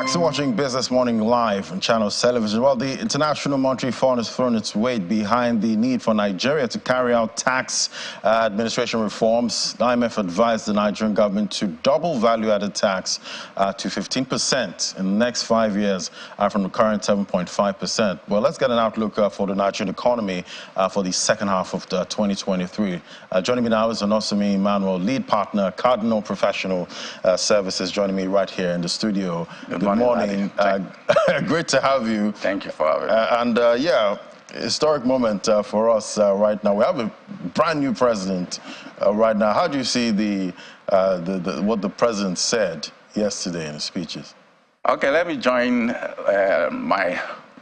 back to watching Business Morning live on Channels Television. Well, the International Monetary Fund has thrown its weight behind the need for Nigeria to carry out tax administration reforms. The IMF advised the Nigerian government to double value-added tax to 15% in the next 5 years from the current 7.5%. Well, let's get an outlook for the Nigerian economy for the second half of 2023. Joining me now is Onosimi Emmanuel, lead partner, Cardinal Professional Services, joining me right here in the studio. Good morning. Great to have you. Thank you for having me. And yeah, historic moment for us right now. We have a brand new president right now. How do you see what the president said yesterday in his speeches? Okay, let me join my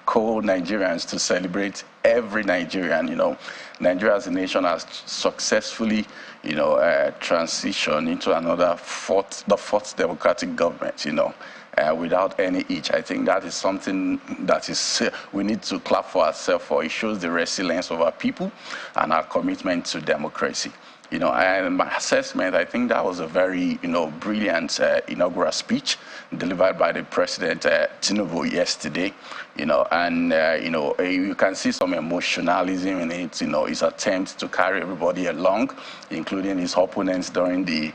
co-Nigerians to celebrate every Nigerian. You know, Nigeria as a nation has successfully, transitioned into the fourth democratic government, without any hitch. I think that is something that we need to clap for ourselves for. It shows the resilience of our people and our commitment to democracy. And my assessment, I think that was a very, brilliant inaugural speech delivered by the President Tinubu yesterday. You can see some emotionalism in it. His attempt to carry everybody along, including his opponents during the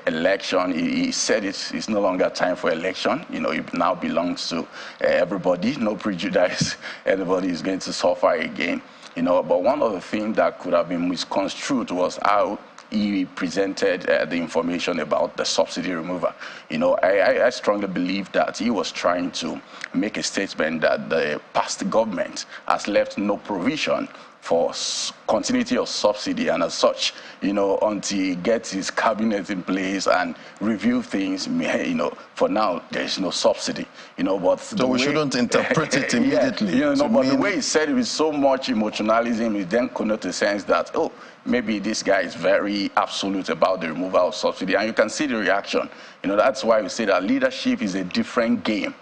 election. He said it's no longer time for election. It now belongs to everybody. No prejudice. Everybody is going to suffer again. But one of the things that could have been misconstrued was how he presented the information about the subsidy removal. I strongly believe that he was trying to make a statement that the past government has left no provision for continuity of subsidy, and as such, until he gets his cabinet in place and review things, for now there is no subsidy, but so we shouldn't interpret it immediately. But the way he said it with so much emotionalism, it then connotes a sense that, oh, maybe this guy is very absolute about the removal of subsidy, and you can see the reaction. That's why we say that leadership is a different game.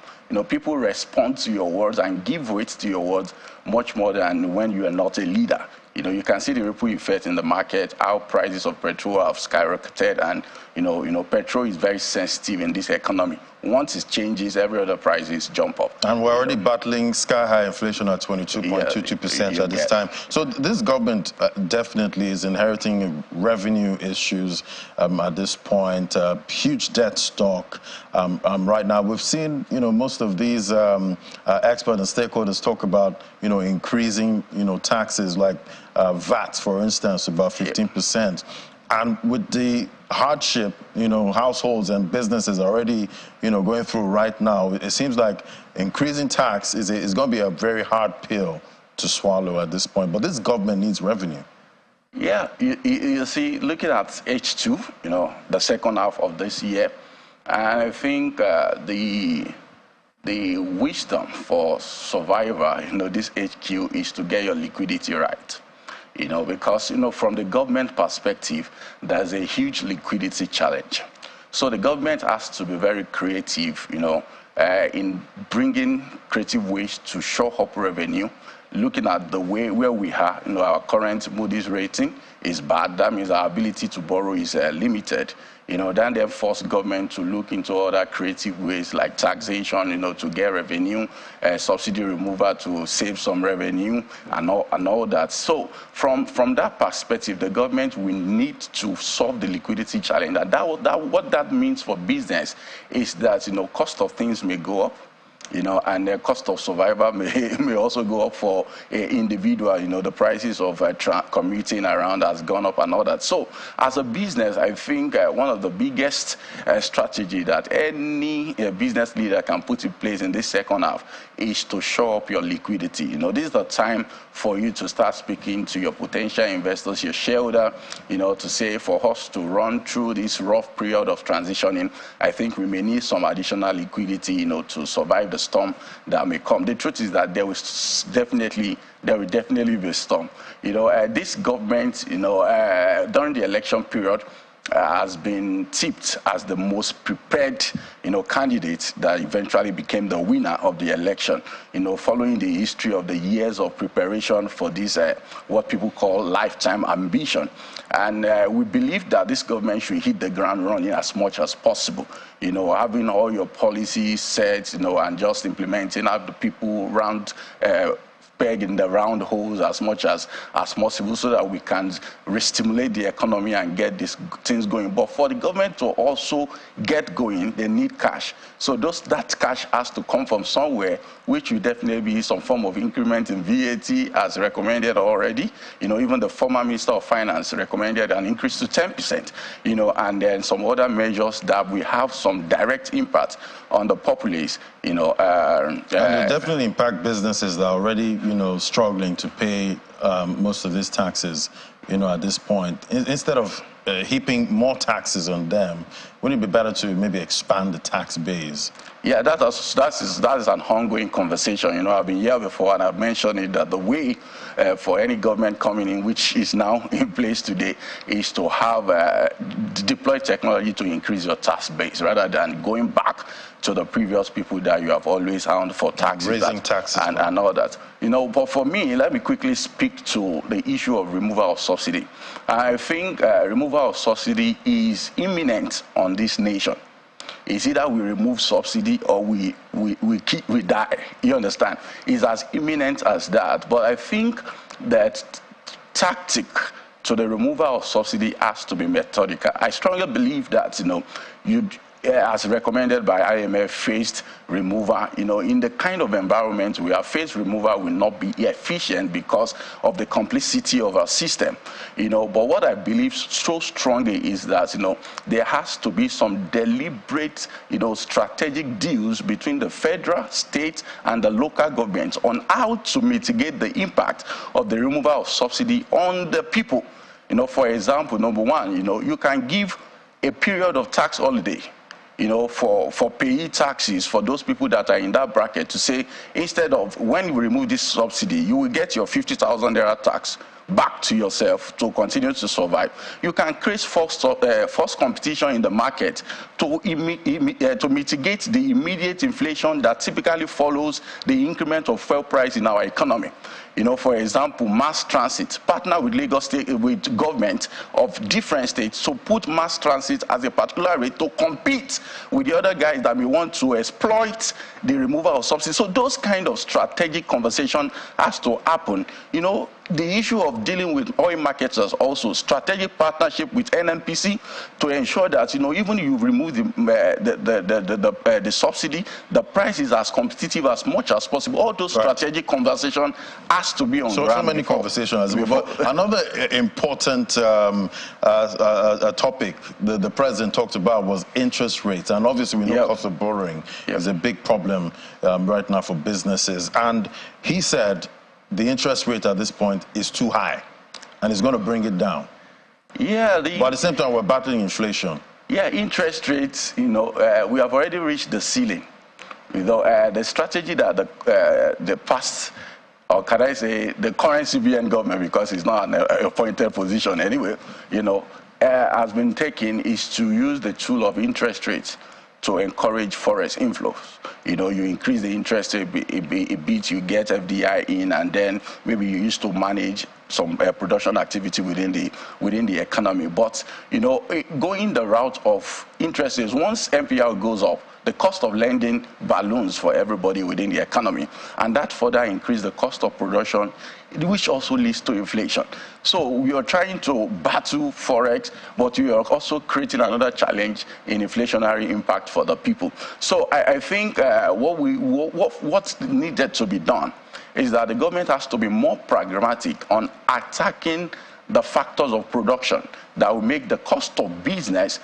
People respond to your words and give weight to your words much more than when you are not a leader. You can see the ripple effect in the market, how prices of petrol have skyrocketed, and petrol is very sensitive in this economy. Once it changes, every other prices jump up. And we're already battling sky-high inflation at 22.22% at this time. So this government definitely is inheriting revenue issues at this point, huge debt stock right now. We've seen, most of these experts and stakeholders talk about, increasing, taxes like VAT, for instance, about 15%. And with the hardship, households and businesses already, going through right now, it seems like increasing tax is going to be a very hard pill to swallow at this point. But this government needs revenue. Yeah, you see, looking at H2, the second half of this year, and I think the wisdom for survivor, this HQ is to get your liquidity right. Because, from the government perspective, there's a huge liquidity challenge. So the government has to be very creative, in bringing creative ways to show up revenue, looking at the way where we are, our current Moody's rating is bad. That means our ability to borrow is limited. Then they force government to look into other creative ways like taxation, to get revenue, subsidy removal to save some revenue, and all that. So from that perspective, the government will need to solve the liquidity challenge. And what that means for business is that, cost of things may go up. And the cost of survival may also go up for an individual. The prices of commuting around has gone up and all that. So as a business, I think one of the biggest strategy that any business leader can put in place in this second half is to show up your liquidity. This is the time for you to start speaking to your potential investors, your shareholder, to say for us to run through this rough period of transitioning, I think we may need some additional liquidity, to survive the storm that may come. The truth is that there will definitely be a storm. This government, during the election period, has been tipped as the most prepared, candidate that eventually became the winner of the election, following the history of the years of preparation for this, what people call lifetime ambition. And we believe that this government should hit the ground running as much as possible, having all your policies set, and just implementing, have the people round, peg in the round holes as much as possible so that we can re-stimulate the economy and get these things going. But for the government to also get going, they need cash. So that cash has to come from somewhere, which will definitely be some form of increment in VAT as recommended already. Even the former Minister of Finance recommended an increase to 10%, and then some other measures that will have some direct impact on the populace, and it definitely impact businesses that are already, struggling to pay most of these taxes, at this point. Instead of heaping more taxes on them, wouldn't it be better to maybe expand the tax base? Yeah, that is an ongoing conversation. I've been here before and I've mentioned it, that the way for any government coming in, which is now in place today, is to have deploy technology to increase your tax base rather than going back to the previous people that you have always hound for taxes. Raising taxes. And all that. But for me, let me quickly speak to the issue of removal of subsidy. I think removal of subsidy is imminent on this nation. It's either we remove subsidy or we die. You understand? It's as imminent as that. But I think that tactic to the removal of subsidy has to be methodical. I strongly believe that, as recommended by IMF, phased removal, in the kind of environment we are, phased removal will not be efficient because of the complexity of our system, But what I believe so strongly is that, there has to be some deliberate, strategic deals between the federal, state, and the local governments on how to mitigate the impact of the removal of subsidy on the people. For example, number one, you can give a period of tax holiday, for payee taxes for those people that are in that bracket, to say, instead of when you remove this subsidy, you will get your 50,000 naira tax back to yourself to continue to survive. You can create forced competition in the market to mitigate the immediate inflation that typically follows the increment of fuel price in our economy. For example, mass transit, partner with Lagos State, with government of different states to put mass transit as a particular rate to compete with the other guys that may want to exploit the removal of subsidies. So those kind of strategic conversation has to happen. The issue of dealing with oil marketers, also strategic partnership with NNPC to ensure that, even if you remove the subsidy, the price is as competitive as much as possible. All those strategic conversation has to be on ground. So many conversations. But another important topic the president talked about was interest rates. And obviously we know cost of borrowing is a big problem right now for businesses. And he said the interest rate at this point is too high and it's going to bring it down. Yeah. But at the same time, we're battling inflation. Yeah, interest rates, we have already reached the ceiling. The strategy that the past, or can I say the current CBN government, because it's not an appointed position anyway, has been taken is to use the tool of interest rates to encourage forex inflows. You increase the interest rate a bit, you get FDI in, and then maybe you used to manage some production activity within the economy. But going the route of interest rates, once MPR goes up, the cost of lending balloons for everybody within the economy, and that further increases the cost of production, which also leads to inflation. So we are trying to battle forex, but we are also creating another challenge in inflationary impact for the people. So I think what's needed to be done is that the government has to be more pragmatic on attacking the factors of production that will make the cost of business,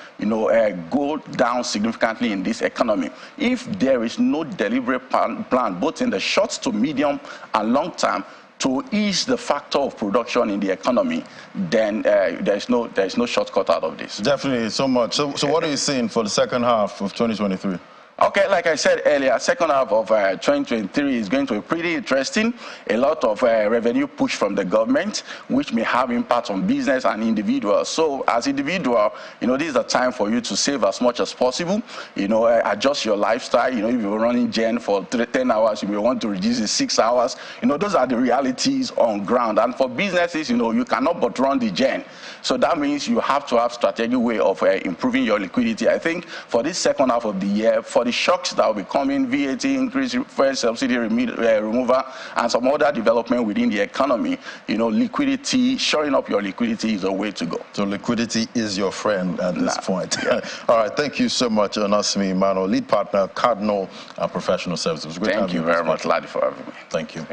go down significantly in this economy. If there is no deliberate plan, both in the short to medium and long term, to ease the factor of production in the economy, then there's no shortcut out of this. Definitely, so much. So what are you seeing for the second half of 2023? Okay, like I said earlier, second half of 2023 is going to be pretty interesting. A lot of revenue push from the government, which may have impact on business and individuals. So as individual, this is a time for you to save as much as possible. Adjust your lifestyle. If you're running gen for 10 hours, you may want to reduce it 6 hours. Those are the realities on ground. And for businesses, you cannot but run the gen. So that means you have to have strategic way of improving your liquidity. I think for this second half of the year, for the shocks that will be coming, VAT increase, fuel subsidy removal, and some other development within the economy, liquidity, shoring up your liquidity is a way to go. So liquidity is your friend at this point. Yeah. All right, thank you so much, Onasimi Emmanuel, lead partner, Cardinal Professional Services. Thank you very much, Ladi, for having me. Thank you.